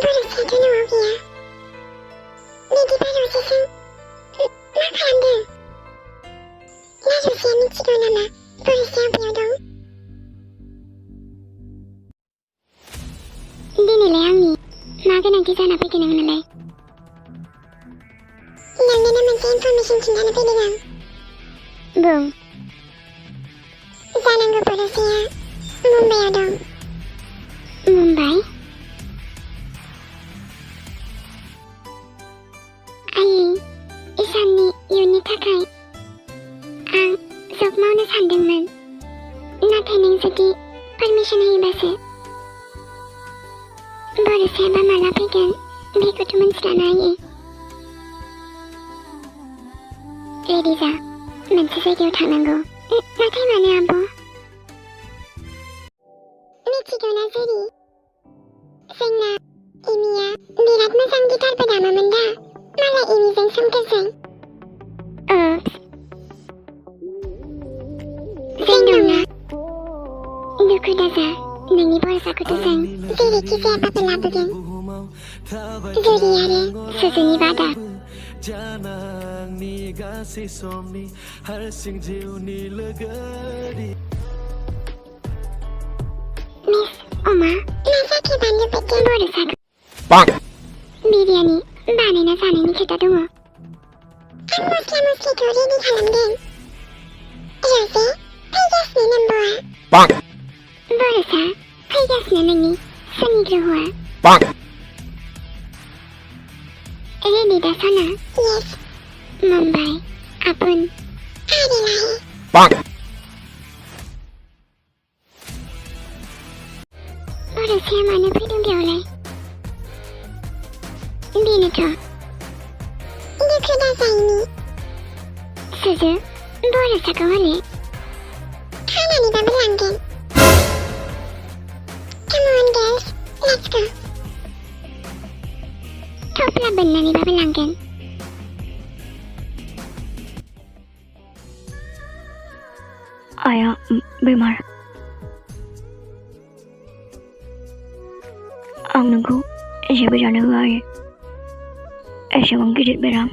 Borosa dur ne oluyor? Dedi Borosa'sın. Ne kandın? Narosa'ya miçik oynama. Borosa yapıyordun. Dinle Annie. Magana gizana pekinangalay. Yang naman sa information cinta na pedigang. Boom. Sana nga Borosa'ya Mumbai dong. Mumbai? Ay, isang ni yun ni Takay. Ang sokmaw na sandangman. Nataining sagi permission na ibase. Borosa ba malapigan? Di ko tumanslanay eh. Ladies mansasagyaw tananggo. Natay mana abo? Michigo na siri. Singna, imiya, birat masang gitar pada mamanda. Malah ini sang samkasang. Oops. Singdonga. Duku dasa, nangi Borosa kutusang. Siri kisi apa pelabugan. Zuri yare, susuni bada. Janang ni gasi somni, har sing jiu ni legadi. Miss, Oma, nasa ke banyu pekin Borosa. Bang. Biryani. Bani na sana ni kita dungo. Ang muski kuri ni kalamden. Rose, payas ni namboa. Bang. Borosa, payas na nangi. Sanigruhua. Bang. Ready da sana? Yes. Mumbai. Apun. Adilahi. Bang. Borosa mana pidung diolay. Hindi na to. Duku dasa ini. Suzu, Borosa ko wali. Kana ni babalangin. Come on girls, let's go. Top laban na ni babalangin. Aya, bemar. Ang nunggu, siya ba dyan nag-aari? Siya bang gidit beram?